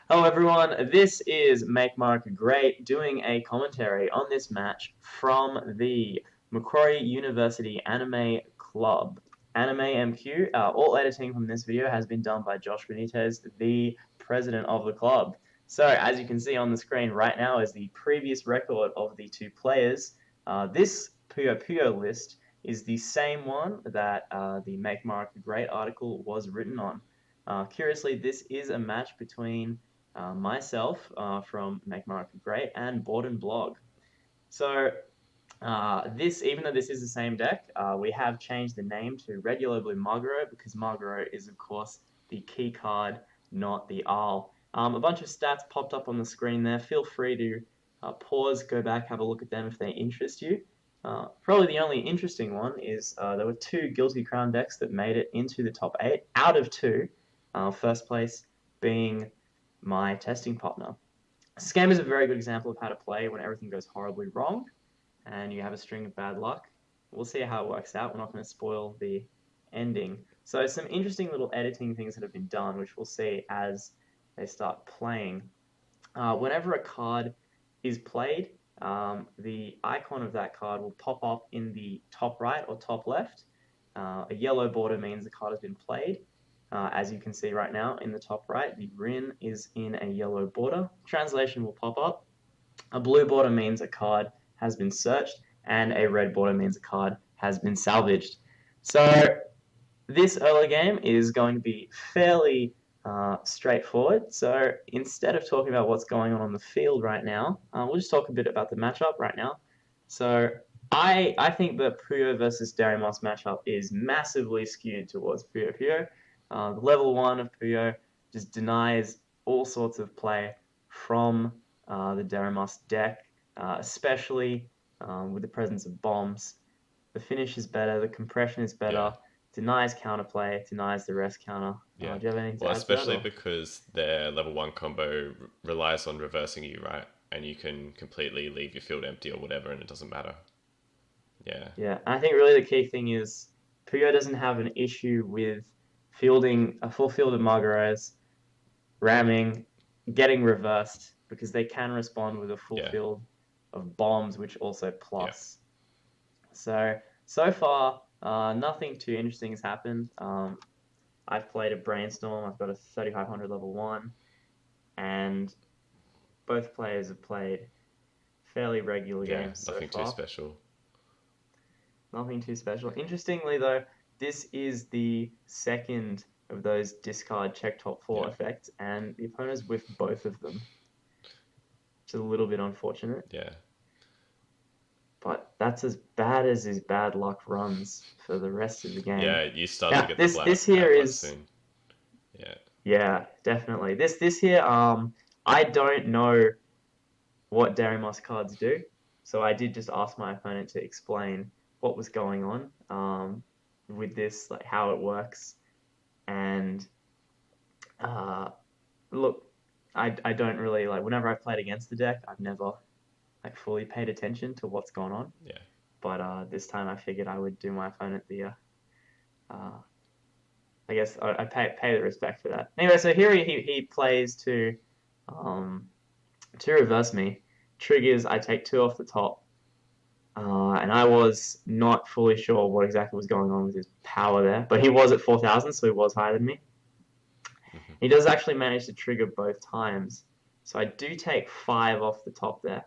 Hello everyone, this is Make Marika Great doing a commentary on this match from the Macquarie University Anime Club. Anime MQ, all editing from this video has been done by Josh Benitez, the president of the club. So as you can see on the screen right now is the previous record of the two players. This Puyo Puyo list is the same one that the Make Marika Great article was written on. Curiously, this is a match between myself from Make Marika Great and Borden Blog. So even though this is the same deck, we have changed the name to Red, Yellow, Blue Margaro because Margaro is, of course, the key card, not the Arl. A bunch of stats popped up on the screen there. Feel free to pause, go back, have a look at them if they interest you. Probably the only interesting one is there were two Guilty Crown decks that made it into the top 8 out of 2. First place being my testing partner. This game is a very good example of how to play when everything goes horribly wrong and you have a string of bad luck. We'll see how it works out. We're not going to spoil the ending. So some interesting little editing things that have been done, which we'll see as they start playing. Whenever a card is played, the icon of that card will pop up in the top right or top left. A yellow border means the card has been played. As you can see right now in the top right, the Rin is in a yellow border. Translation will pop up. A blue border means a card has been searched, and a red border means a card has been salvaged. So this early game is going to be fairly straightforward. So instead of talking about what's going on the field right now, we'll just talk a bit about the matchup right now. So I think the Puyo versus Darius matchup is massively skewed towards Puyo Puyo. Level 1 of Puyo just denies all sorts of play from the Darius deck, especially with the presence of bombs. The finish is better, the compression is better, denies counterplay, denies the rest counter. Yeah. Do you have anything to add Especially to that? because their level 1 combo relies on reversing you, right? And you can completely leave your field empty or whatever and it doesn't matter. Yeah. Yeah, I think really the key thing is Puyo doesn't have an issue with fielding a full field of Margaros, ramming, getting reversed, because they can respond with a full field of bombs, which also plus. So far, nothing too interesting has happened. I've played a Brainstorm, I've got a 3500 level 1, and both players have played fairly regular games so far. Nothing too special. Nothing too special. Interestingly, though, this is the second of those discard check top 4 effects, and the opponent's with both of them, which is a little bit unfortunate. Yeah. But that's as bad as his bad luck runs for the rest of the game. Yeah, you start to get the this here is soon. Yeah. Yeah, definitely. This here, I don't know what Darius cards do, so I did just ask my opponent to explain what was going on with this, like how it works, and look, I don't really like whenever I've played against the deck, I've never like fully paid attention to what's going on. Yeah. But this time I figured I would do my opponent the I guess I pay the respect for that. Anyway, so here he plays to reverse me. Triggers, I take 2 off the top. And I was not fully sure what exactly was going on with his power there. But he was at 4,000, so he was higher than me. Mm-hmm. He does actually manage to trigger both times. So I do take 5 off the top there.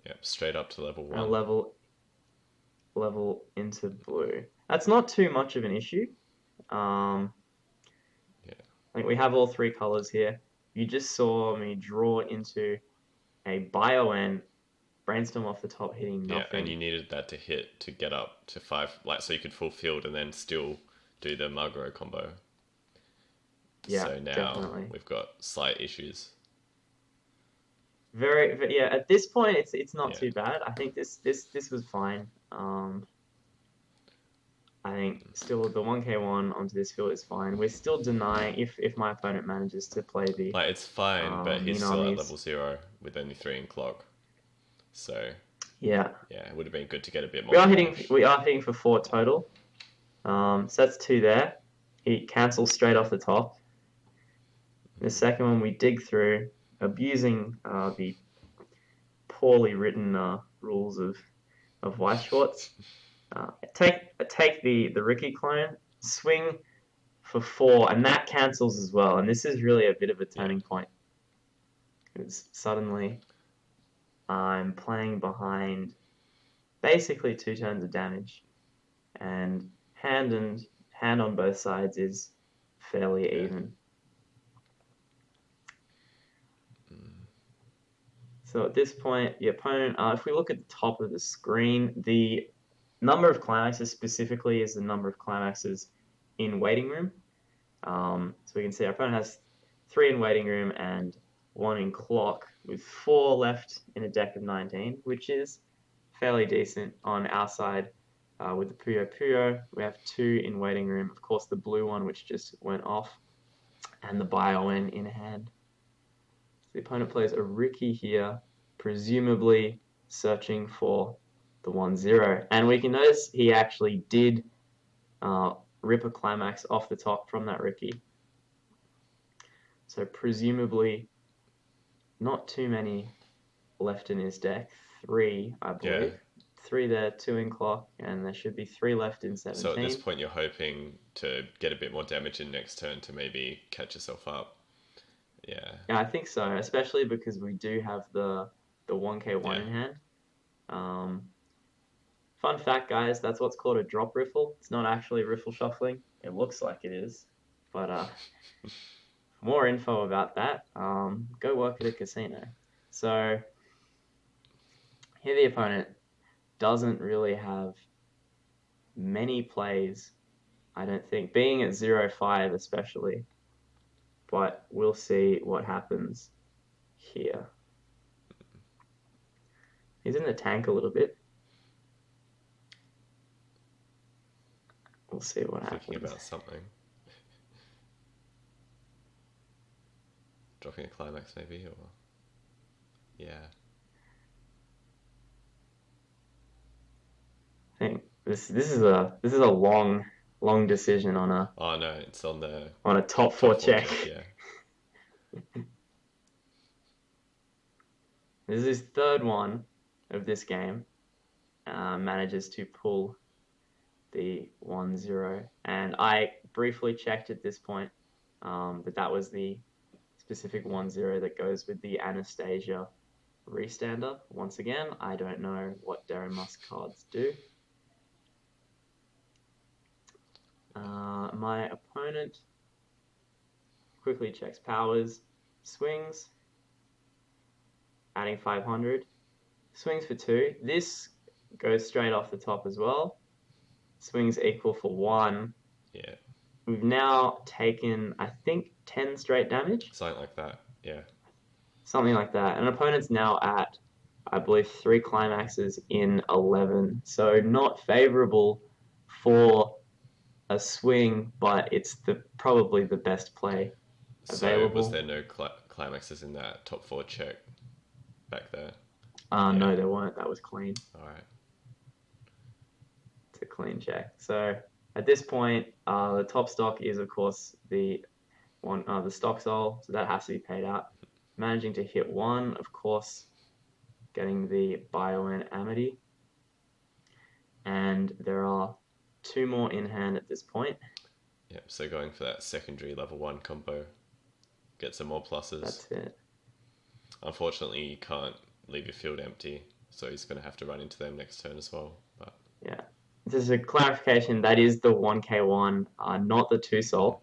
Yeah, straight up to level 1. And level into blue. That's not too much of an issue. I think we have all 3 colors here. You just saw me draw into a Bio-N, Brainstorm off the top, hitting nothing. Yeah, and you needed that to hit to get up to 5, like so you could full field and then still do the Margaro combo. Yeah, so now definitely. We've got slight issues. Yeah. At this point, it's not too bad. I think this was fine. I think still the 1k1 onto this field is fine. We're still denying if my opponent manages to play the like it's fine, but he's still Minamis at level 0 with only 3 in clock. So yeah, it would have been good to get a bit more. We are hitting for 4 total. So that's 2 there. He cancels straight off the top. The second one we dig through, abusing the poorly written rules of Weiss Schwarz. Take the Ricky clone, swing for 4, and that cancels as well. And this is really a bit of a turning point. Because suddenly I'm playing behind basically 2 turns of damage, and hand on both sides is fairly even. So at this point, the opponent, if we look at the top of the screen, the number of climaxes specifically is the number of climaxes in waiting room. So we can see our opponent has 3 in waiting room and 1 in clock, with 4 left in a deck of 19, which is fairly decent. On our side, with the Puyo Puyo, we have 2 in waiting room. Of course, the blue one, which just went off, and the Bio-N in hand. So the opponent plays a Ricky here, presumably searching for the 1-0. And we can notice he actually did rip a climax off the top from that Ricky. So presumably not too many left in his deck. 3, I believe. Yeah. 3 there, 2 in clock, and there should be 3 left in 17. So at this point, you're hoping to get a bit more damage in next turn to maybe catch yourself up. Yeah. Yeah, I think so, especially because we do have the 1k1 in hand. Fun fact, guys, that's what's called a drop riffle. It's not actually riffle shuffling. It looks like it is. But for more info about that, go work at a casino. So here the opponent doesn't really have many plays, I don't think, being at 0-5 especially. But we'll see what happens here. He's in the tank a little bit. We'll see what happens. Thinking about something. Dropping a climax maybe, or yeah. I think this is a long decision on a. Oh no, it's on a top 4 check. Yeah. This is his 3rd one of this game. Manages to pull the 1-0, and I briefly checked at this point that was the specific 1-0 that goes with the Anastasia restander. Once again, I don't know what Idolmaster cards do. My opponent quickly checks powers, swings, adding 500, swings for 2. This goes straight off the top as well. Swings equal for 1. Yeah. We've now taken, I think, 10 straight damage. Something like that, yeah. Something like that. And opponent's now at, I believe, 3 climaxes in 11. So not favorable for a swing, but it's probably the best play available. So was there no climaxes in that top 4 check back there? No, there weren't. That was clean. All right. It's a clean check. So at this point, the top stock is, of course, the stock soul, so that has to be paid out. Managing to hit 1, of course, getting the Bio-N Amity. And there are 2 more in hand at this point. Yep, so going for that secondary level 1 combo. Get some more pluses. That's it. Unfortunately, you can't leave your field empty, so he's going to have to run into them next turn as well. But yeah. Just a clarification, that is the 1k1, not the 2 soul.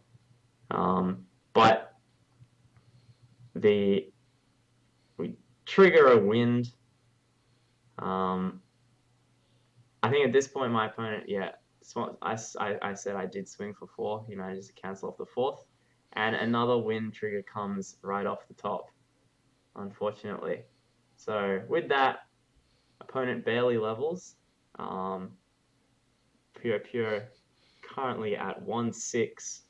But we trigger a wind. I think at this point my opponent, I said I did swing for 4. He manages to cancel off the 4th. And another wind trigger comes right off the top, unfortunately. So with that, opponent barely levels. Puyo Puyo currently at 1-6,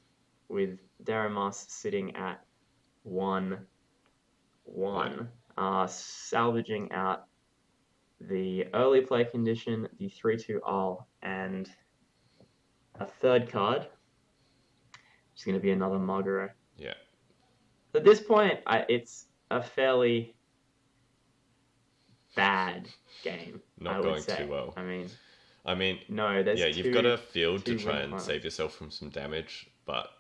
with Idolmaster sitting at 1-1. Salvaging out the early play condition, the 3-2 all, and a 3rd card, which is going to be another Maguro. yeah. At this point, it's a fairly bad game, I Not would going say. too well. I mean, no, yeah, you've got a field to two try win and climax. save yourself from some damage, but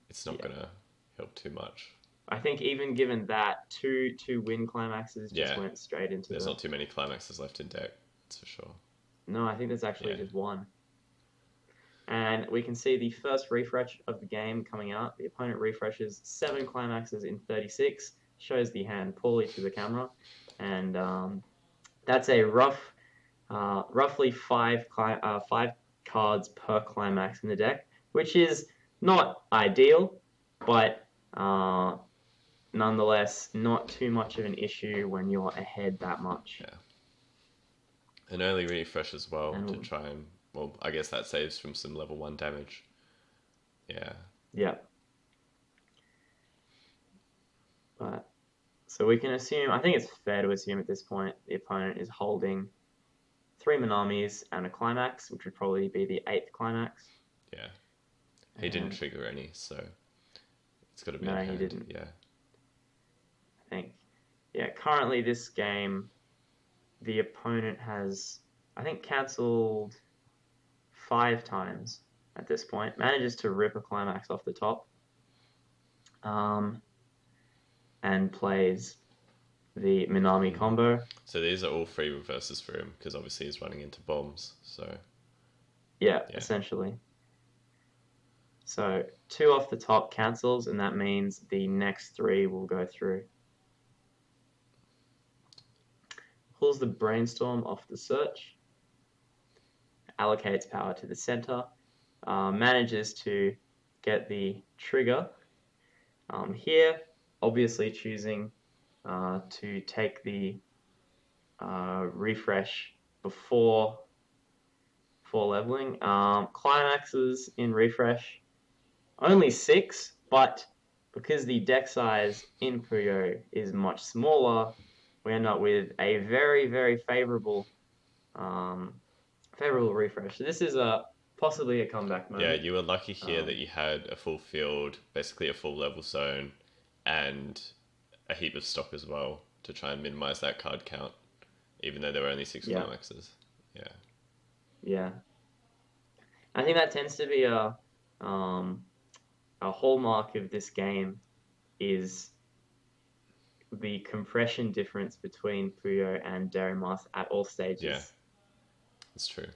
it's not Yeah. gonna help too much. I think even given that, two win climaxes just Yeah, went straight into there's the. not too many climaxes left in deck, that's for sure. No, I think there's actually Yeah, just one. And we can see the first refresh of the game coming out. The opponent refreshes 7 climaxes in 36, shows the hand poorly to the camera, and that's a roughly 5 cards per climax in the deck, which is not ideal, but nonetheless not too much of an issue when you're ahead that much. yeah. An early refresh as well to And try and, well, I guess that saves from some level 1 damage. Yeah. yeah, but so we can assume. I think it's fair to assume at this point the opponent is holding 3 Minamis and a climax, which would probably be the 8th climax. Yeah. He didn't trigger any, so it's got to be No, in hand. he didn't. Yeah. I think. Yeah, currently this game, the opponent has, I think, cancelled 5 times at this point. Manages to rip a climax off the top. And plays the Minami combo. So these are all free reverses for him, because obviously he's running into bombs, so... Yeah, essentially. So 2 off the top cancels, and that means the next 3 will go through. Pulls the Brainstorm off the search. Allocates power to the center. Manages to get the trigger. Here, obviously choosing to take the refresh before leveling. Climaxes in refresh, only 6, but because the deck size in Puyo is much smaller, we end up with a very, very favorable refresh. So this is possibly a comeback moment. Yeah, you were lucky here that you had a full field, basically a full level zone, and a heap of stock as well to try and minimize that card count, even though there were only 6 climaxes. Yeah. Yeah. I think that tends to be a hallmark of this game is the compression difference between Puyo and Idolmaster at all stages. Yeah, that's true.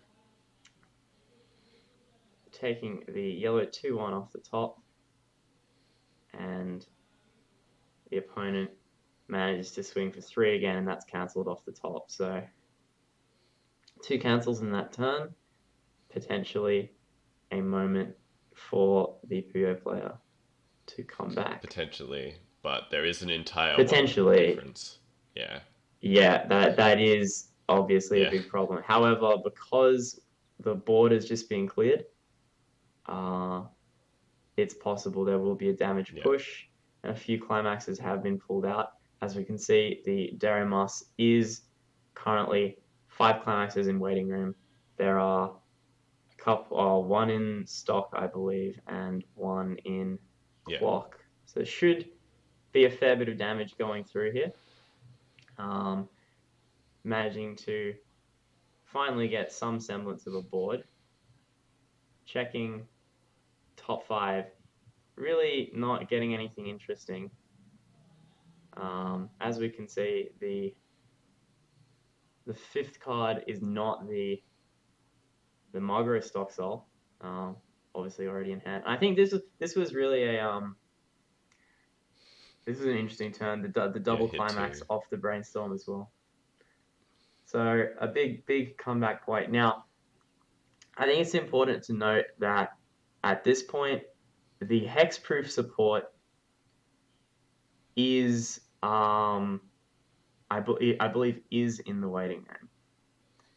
Taking the yellow 2-1 off the top, and the opponent manages to swing for 3 again, and that's cancelled off the top. So 2 cancels in that turn, potentially a moment for the Puyo player to come back. Potentially, but there is an entire potentially difference. Yeah. Yeah, that is obviously a big problem. However, because the board is just being cleared, it's possible there will be a damage push, and a few climaxes have been pulled out. As we can see, the Idolmaster is currently 5 climaxes in waiting room. There are a couple, 1 in stock, I believe, and 1 in clock. So there should be a fair bit of damage going through here. Managing to finally get some semblance of a board. Checking top 5, really not getting anything interesting. As we can see, the 5th card is not the Magro stock soul, obviously already in hand. I think this was really this is an interesting turn. The double climax off the Brainstorm as well. So a big comeback point. Now, I think it's important to note that at this point, the hexproof support is I believe is in the waiting room,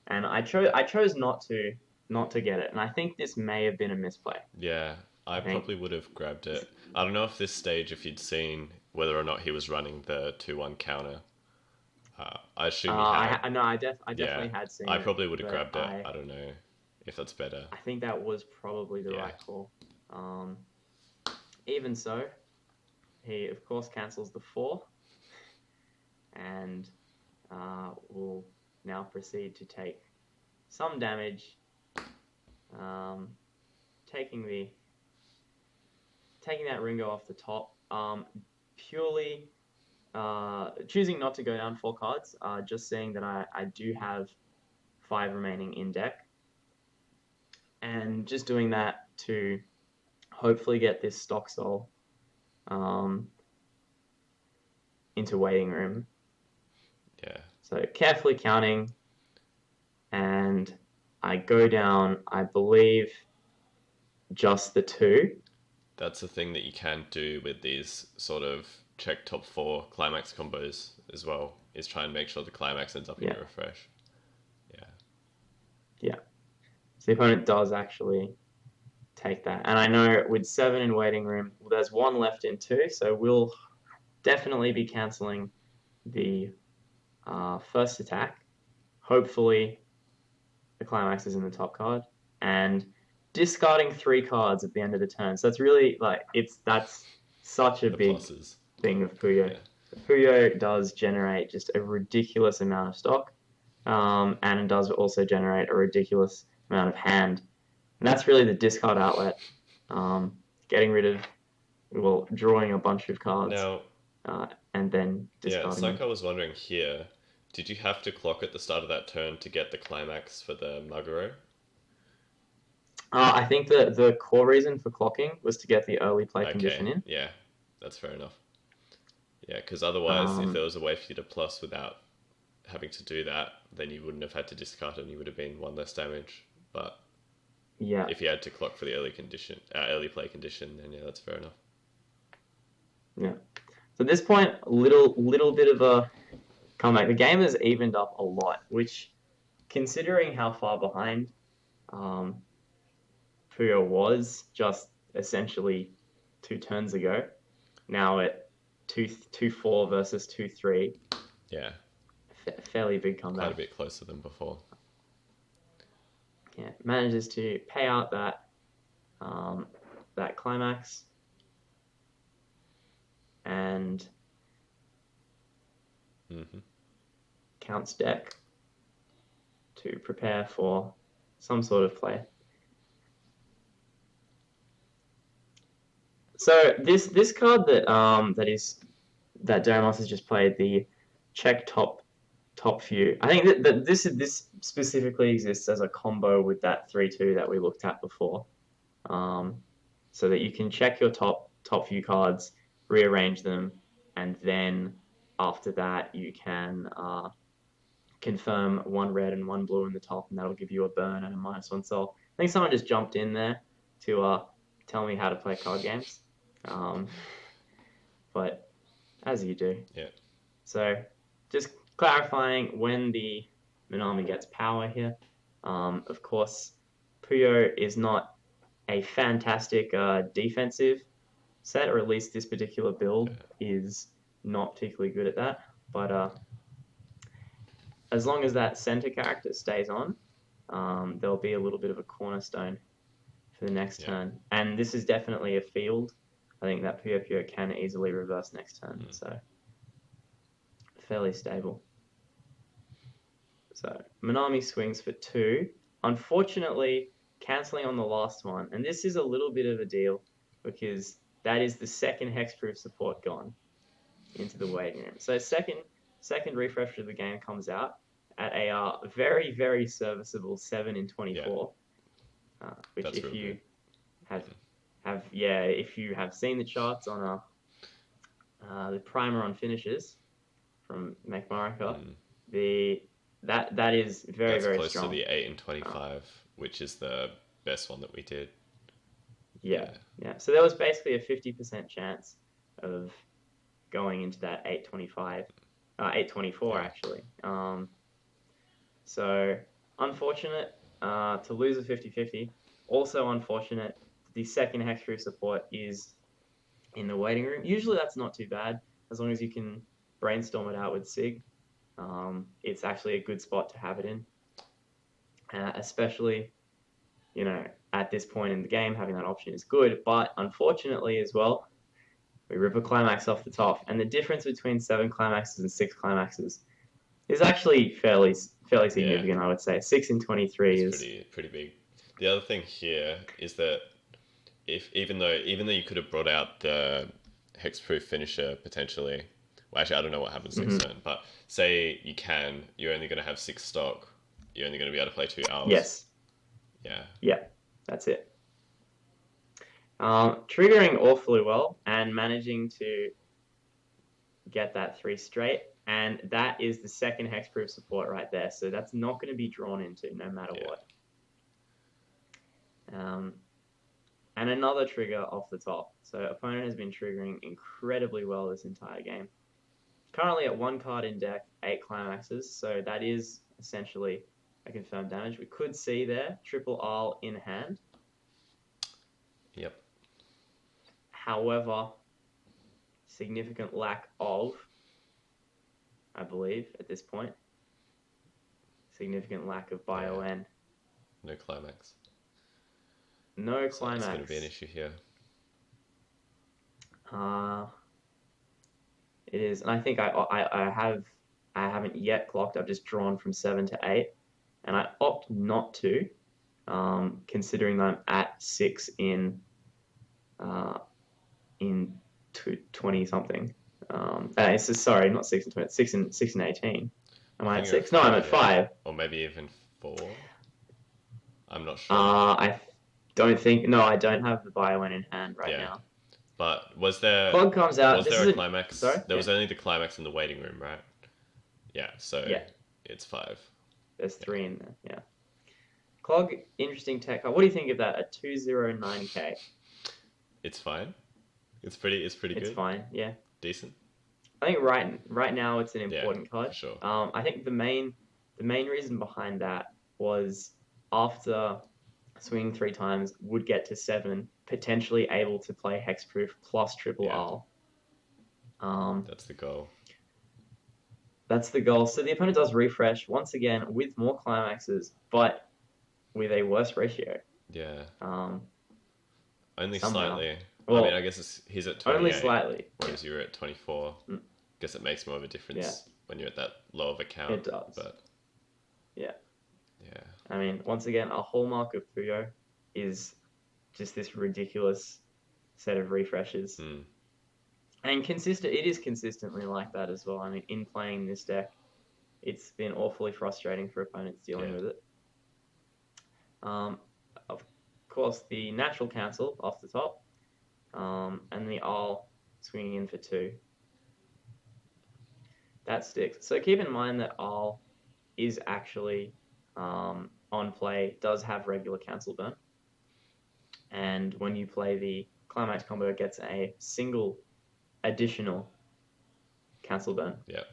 and I chose not to get it, and I think this may have been a misplay. Yeah, I probably would have grabbed it. I don't know if this stage, if you'd seen whether or not he was running the 2-1 counter. I assume he had. I definitely had seen it. I probably would have grabbed it. I don't know if that's better. I think that was probably the right call. Even so, he of course cancels the 4 and will now proceed to take some damage, taking that Ringo off the top, purely choosing not to go down 4 cards, just seeing that I do have 5 remaining in deck, and just doing that to hopefully get this stock soul into waiting room. Yeah. So carefully counting, and I go down, I believe, just the 2. That's the thing that you can do with these sort of check top 4 climax combos as well, is try and make sure the climax ends up in your refresh. Yeah. So the opponent does actually take that. And I know with 7 in waiting room, there's 1 left in 2, so we'll definitely be cancelling the first attack. Hopefully the climax is in the top card, and discarding 3 cards at the end of the turn. So that's really that's such a big thing of Puyo. Yeah. Puyo does generate just a ridiculous amount of stock, and it does also generate a ridiculous amount of hand. And that's really the discard outlet. Getting rid of, drawing a bunch of cards. Now, and then discarding it's like them. I was wondering here, did you have to clock at the start of that turn to get the climax for the Maguro? I think the core reason for clocking was to get the early play condition in. Yeah, that's fair enough. Yeah, because otherwise, if there was a way for you to plus without having to do that, then you wouldn't have had to discard it and you would have been 1 less damage. But yeah, if you had to clock for the early play condition, then yeah, that's fair enough. Yeah. So at this point, little bit of a comeback. The game has evened up a lot, which, considering how far behind Puyo was just essentially 2 turns ago, now at 2-4 versus 2-3. Yeah. Fairly big comeback. Quite a bit closer than before. Yeah, manages to pay out that climax, and counts deck to prepare for some sort of play. So this card that Idolmaster has just played, the check top few. I think that this specifically exists as a combo with that 3-2 that we looked at before, so that you can check your top few cards, rearrange them, and then after that you can confirm 1 red and 1 blue in the top, and that'll give you a burn and a -1 soul. I think someone just jumped in there to tell me how to play card games, but as you do. Yeah. So just clarifying when the Minami gets power here. Of course, Puyo is not a fantastic defensive set, or at least this particular build is not particularly good at that. But as long as that center character stays on, there'll be a little bit of a cornerstone for the next turn. And this is definitely a field. I think that Puyo Puyo can easily reverse next turn, so fairly stable. So Minami swings for 2. Unfortunately, cancelling on the last one. And this is a little bit of a deal, because that is the second hexproof support gone into the waiting room. So second refresh of the game comes out at a very, very serviceable 7 in 24. Which, that's if you if you have seen the charts on the primer on finishes from Make Marika, that is very, very close strong. to the 8 in 25, which is the best one that we did. Yeah. So there was basically a 50% chance of going into that 824 actually. So unfortunate to lose a 50-50. Also unfortunate, the second hexproof support is in the waiting room. Usually that's not too bad, as long as you can brainstorm it out with Sig. It's actually a good spot to have it in, especially, at this point in the game, having that option is good. But unfortunately as well, We rip a climax off the top, and the difference between 7 climaxes and 6 climaxes is actually fairly significant. I would say 6 in 23 it's is pretty big. The other thing here is that if even though you could have brought out the hexproof finisher potentially, well, actually I don't know what happens next turn, but say you're only going to have 6 stock. You're only going to be able to play 2 owls. Yes. Yeah, that's it. Triggering awfully well and managing to get that 3 straight, and that is the second hexproof support right there. So that's not going to be drawn into no matter what. And another trigger off the top. So opponent has been triggering incredibly well this entire game. Currently at 1 card in deck, 8 climaxes. So that is essentially a confirmed damage. We could see there triple owl in hand. Yep. However, significant lack of, I believe, at this point, significant lack of Bio-N. No climax. No climax. That's going to be an issue here. It is, and I think I haven't yet clocked. I've just drawn from 7 to 8, and I opt not to, considering that I'm at 6 in 20 something. Sorry, not 6 in 20. 6 in 18. Am I at 6? No, I'm at 5. Or maybe even 4. I'm not sure. I don't think. No, I don't have the Bio-N in hand right now. But was there? Clog comes out. Was there a climax? Sorry? There was only the climax in the waiting room, right? Yeah. So it's 5. There's 3 in there. Yeah. Clog, interesting tech card. What do you think of that? A 209k. It's fine. It's pretty good. It's fine. Yeah. Decent. I think right now it's an important card. For sure. I think the main reason behind that was after swinging 3 times, would get to 7, potentially able to play hexproof plus triple owl. That's the goal. That's the goal. So the opponent does refresh once again with more climaxes, but with a worse ratio. Yeah. Only somehow. Slightly. Well, I mean, I guess he's at 28. Only slightly. Whereas you're at 24. Guess it makes more of a difference when you're at that low of a count. It does. But yeah. Yeah. I mean, once again, a hallmark of Puyo is just this ridiculous set of refreshes. And it is consistently like that as well. I mean, in playing this deck, it's been awfully frustrating for opponents dealing with it. Of course, the natural cancel off the top, and the owl swinging in for 2. That sticks. So keep in mind that owl is actually on play, does have regular cancel burn. And when you play the climax combo, it gets a single additional cancel burn. Yeah.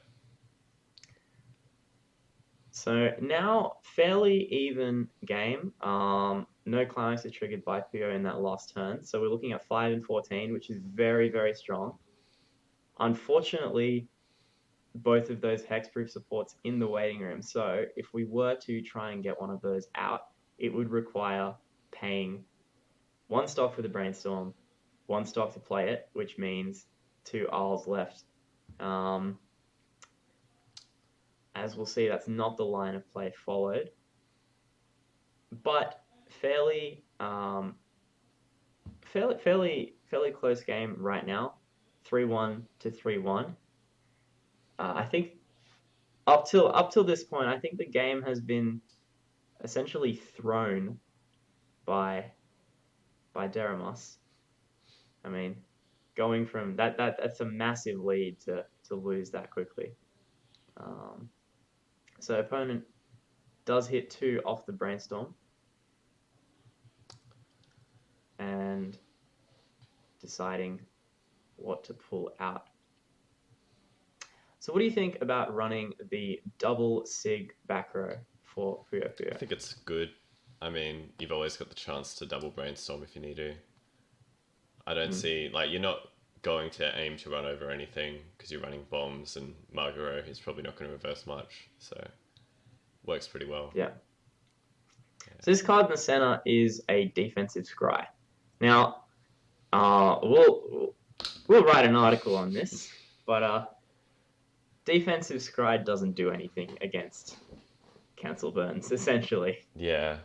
So now, fairly even game. No climax is triggered by Puyo in that last turn. So we're looking at 5 and 14, which is very, very strong. Unfortunately, both of those hexproof supports in the waiting room. So if we were to try and get one of those out, it would require paying 1 stock for the brainstorm, 1 stock to play it, which means 2 owls left. As we'll see, that's not the line of play followed. But fairly close game right now, 3-1 to 3-1. I think up till this point, I think the game has been essentially thrown by Deramus. I mean, going from that's a massive lead to lose that quickly. So opponent does hit 2 off the brainstorm and deciding what to pull out. So what do you think about running the double sig back row for Puyo Puyo? I think it's good. I mean, you've always got the chance to double brainstorm if you need to. I don't see, you're not going to aim to run over anything because you're running bombs, and Margaro is probably not going to reverse much, so works pretty well. Yeah. So this card in the center is a defensive scry. Now, we'll write an article on this, but defensive scry doesn't do anything against cancel burns, essentially. Yeah,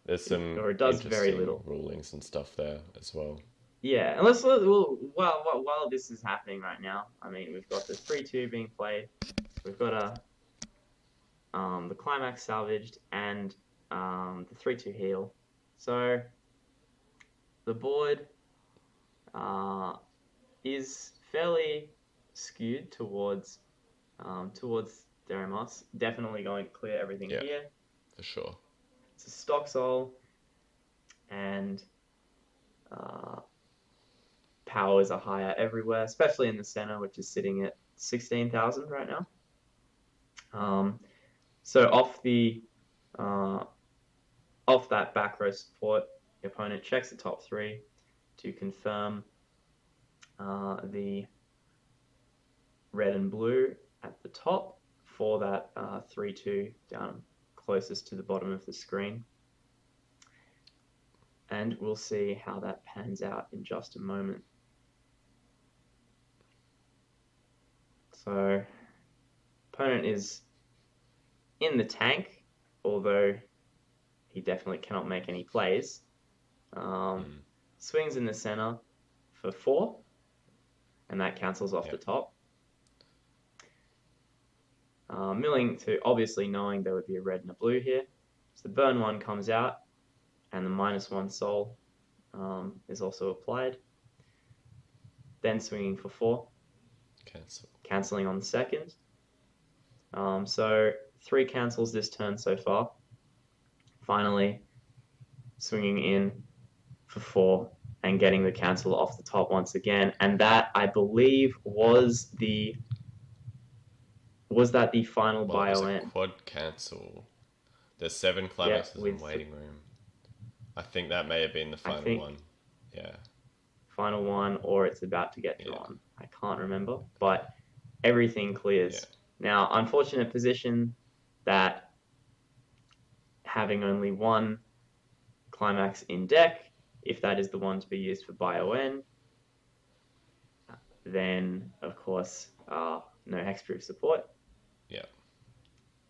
there's some Or it does very interesting little. rulings and stuff there as well. Yeah, and while this is happening right now, I mean, we've got the 3-2 being played. We've got the climax salvaged and the 3-2 heal. So the board is fairly skewed towards Deremos. Definitely going to clear everything here. For sure. It's a stock soul, and powers are higher everywhere, especially in the center, which is sitting at 16,000 right now. So off that back row support, the opponent checks the top 3 to confirm the red and blue at the top for that 3-2 down closest to the bottom of the screen. And we'll see how that pans out in just a moment. So, opponent is in the tank, although he definitely cannot make any plays. Swings in the center for 4, and that cancels off the top. Milling to obviously knowing there would be a red and a blue here. So the burn 1 comes out, and the -1 soul is also applied. Then swinging for 4. Cancelling on the second. So 3 cancels this turn so far. Finally, swinging in for 4 and getting the cancel off the top once again. And that, I believe, was the final bio end? Quad cancel. There's 7 climaxes in waiting room. I think that may have been the final one. Yeah. Final one, or it's about to get drawn. I can't remember, but everything clears. Yeah. Now, unfortunate position that having only 1 climax in deck, if that is the one to be used for bio-N, then, of course, no hexproof support. Yeah.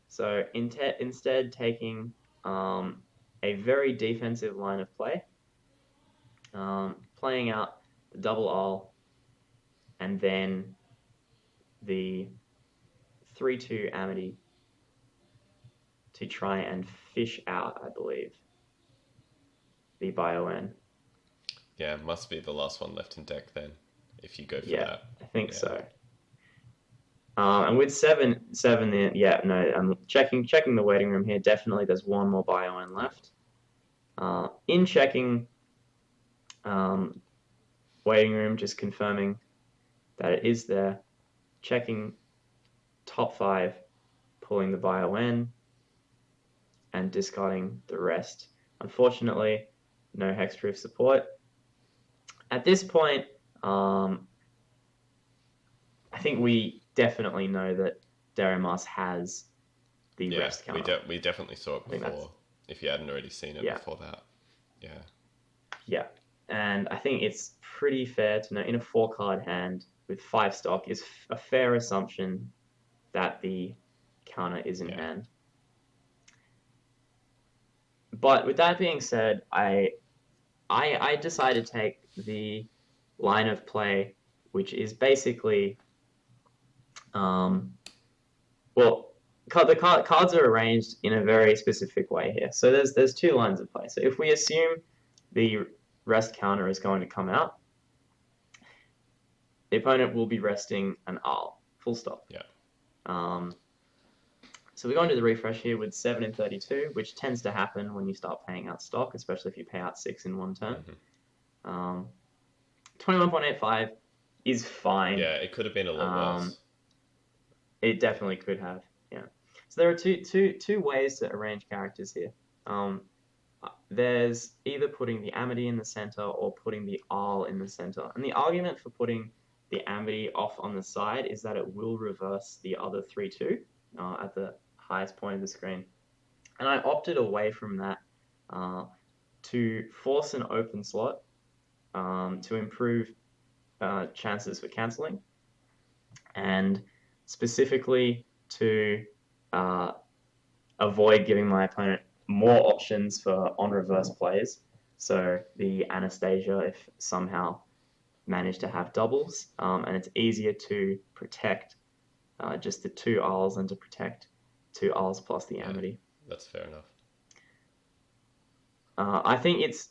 So instead taking a very defensive line of play, playing out the double all, and then the 3-2 Amity to try and fish out, I believe, the bio-N. Yeah, must be the last one left in deck then, if you go for that. I think so. And with 7 in, I'm checking the waiting room here. Definitely there's 1 more bio-N left. In checking waiting room, just confirming that it is there. Checking top 5, pulling the bio-N, and discarding the rest. Unfortunately, no hexproof support. At this point, I think we definitely know that Deremos has the rest counter. We definitely saw it before, if you hadn't already seen it before that. Yeah. And I think it's pretty fair to know in a 4-card hand with 5 stock is a fair assumption that the counter is in hand. But with that being said, I decided to take the line of play, which is basically, the cards are arranged in a very specific way here. So there's 2 lines of play. So if we assume the rest counter is going to come out, the opponent will be resting an Arl, full stop. Yeah. So we're going to the refresh here with 7 in 32, which tends to happen when you start paying out stock, especially if you pay out 6 in one turn. 21.85 is fine. Yeah, it could have been a lot worse. It definitely could have. Yeah. So there are two ways to arrange characters here. There's either putting the Amity in the center or putting the Arl in the center. And the argument for putting the Amity off on the side is that it will reverse the other 3-2 at the highest point of the screen. And I opted away from that to force an open slot to improve chances for cancelling, and specifically to avoid giving my opponent more options for on reverse plays. So the Anastasia, if somehow managed to have doubles, and it's easier to protect just the two Isles than to protect two Isles plus the Amity. That's fair enough. I think it's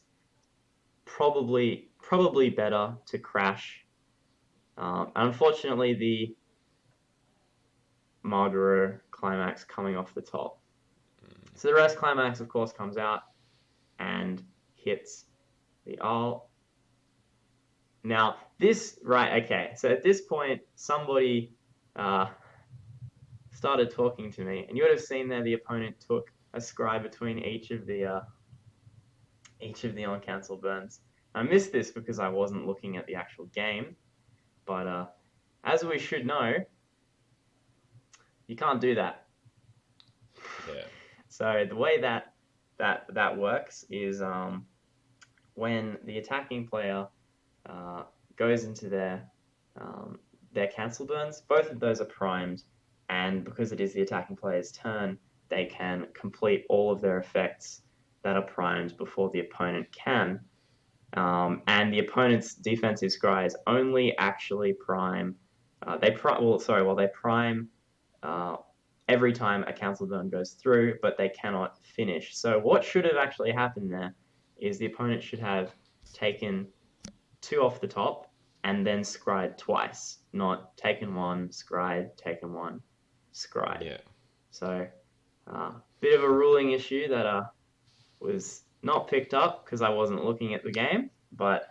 probably better to crash. Unfortunately, the Margaret Climax coming off the top. So the rest Climax, of course, comes out and hits the Isle. Now, okay, so at this point, somebody started talking to me, and you would have seen there the opponent took a scry between each of the on-cancel burns. I missed this because I wasn't looking at the actual game, but as we should know, you can't do that. Yeah. So the way that works is when the attacking player goes into their cancel burns, both of those are primed, and because it is the attacking player's turn, they can complete all of their effects that are primed before the opponent can. And the opponent's defensive scries only actually prime. They prime every time a cancel burn goes through, but they cannot finish. So what should have actually happened there is the opponent should have taken 2 off the top and then scried twice, not taken 1, scried, taken 1, scried. Yeah. So bit of a ruling issue that was not picked up because I wasn't looking at the game, but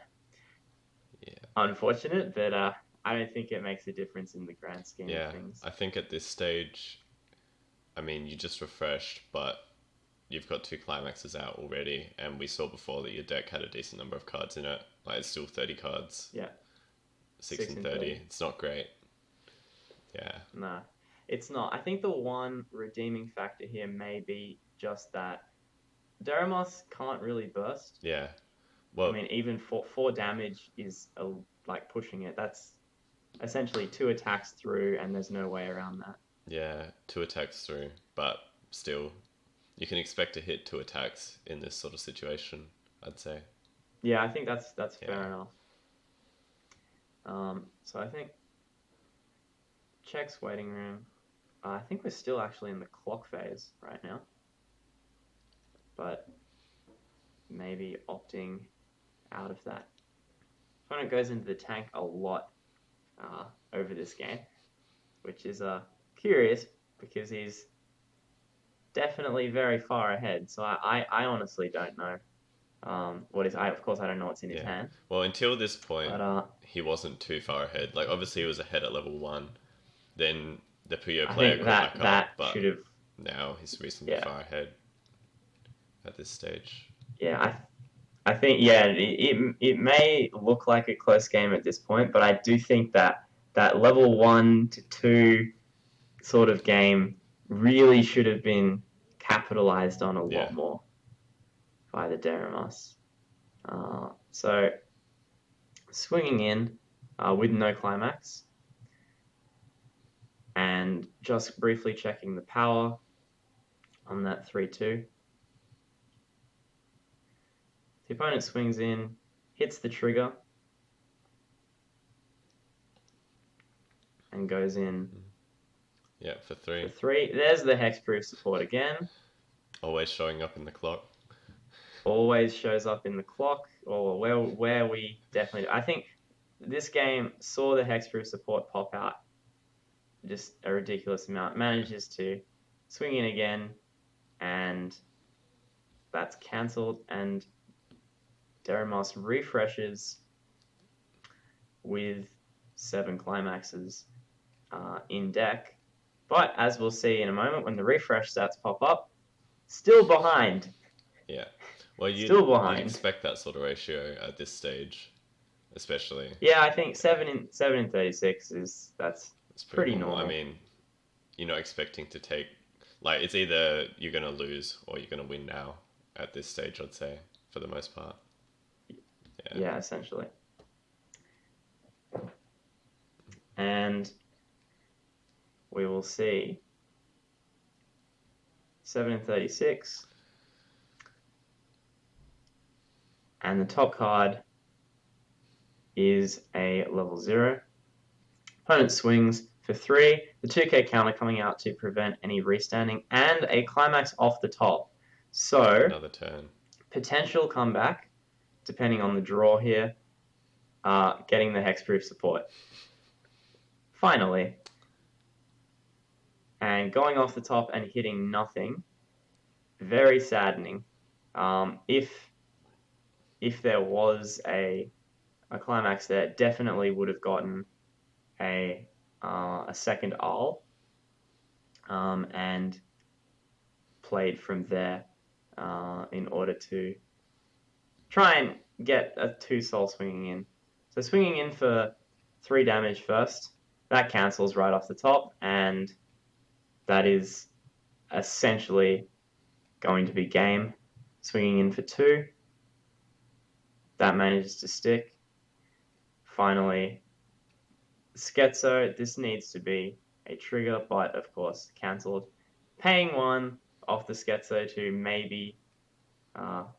unfortunate. But I don't think it makes a difference in the grand scheme of things. I think at this stage, I mean, you just refreshed, but you've got 2 climaxes out already, and we saw before that your deck had a decent number of cards in it. Like, it's still 30 cards. Yeah. 6 and 30. It's not great. Yeah. No, it's not. I think the one redeeming factor here may be just that Deramos can't really burst. Yeah. Well, I mean, even 4 damage is like pushing it. That's essentially 2 attacks through, and there's no way around that. Yeah, 2 attacks through, but still, you can expect to hit 2 attacks in this sort of situation, I'd say. Yeah, I think that's fair enough. So I think checks waiting room. I think we're still actually in the clock phase right now, but maybe opting out of that. Opponent goes into the tank a lot over this game, which is curious because he's definitely very far ahead. So I honestly don't know of course I don't know what's in his hand. Well, until this point, he wasn't too far ahead. Like, obviously he was ahead at level 1. Then the Puyo player got back up, but now he's reasonably far ahead at this stage. Yeah, I think it may look like a close game at this point, but I do think that level 1 to 2 sort of game really should have been capitalized on a lot more by the Deramos. So swinging in with no climax and just briefly checking the power on that 3-2. The opponent swings in, hits the trigger, and goes in. Yeah, for 3. For 3. There's the hexproof support again. Always showing up in the clock. Always shows up in the clock, or where we definitely. I think this game saw the hexproof support pop out just a ridiculous amount. Manages to swing in again, and that's cancelled. And Deramos refreshes with 7 climaxes in deck. But as we'll see in a moment, when the refresh stats pop up, still behind. Yeah. Well, you'd expect that sort of ratio at this stage, especially. Yeah, I think 7 in 36 that's pretty normal. I mean, you're not expecting to take, like, it's either you're going to lose or you're going to win now at this stage, I'd say, for the most part. Yeah, essentially. And we will see 7 and 36. And the top card is a level 0. Opponent swings for 3. The 2k counter coming out to prevent any restanding. And a climax off the top. So, another turn. Potential comeback, depending on the draw here. Getting the hexproof support. Finally. And going off the top and hitting nothing. Very saddening. If there was a climax there, definitely would have gotten a second Arl and played from there in order to try and get a 2 soul swinging in. So swinging in for 3 damage first, that cancels right off the top, and that is essentially going to be game. Swinging in for 2, that manages to stick. Finally, Schizo, this needs to be a trigger, but of course cancelled. Paying 1 off the Schizo to maybe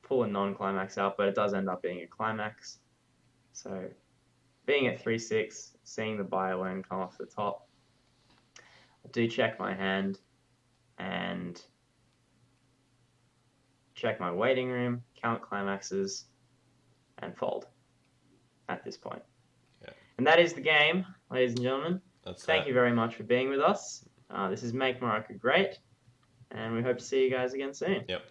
pull a non-climax out, but it does end up being a climax. So being at 3-6, seeing the Biolone come off the top, I do check my hand and check my waiting room, count climaxes, and fold at this point. Yeah. And that is the game, ladies and gentlemen. Thank you you very much for being with us. This is Make Marika Great, and we hope to see you guys again soon. Yep.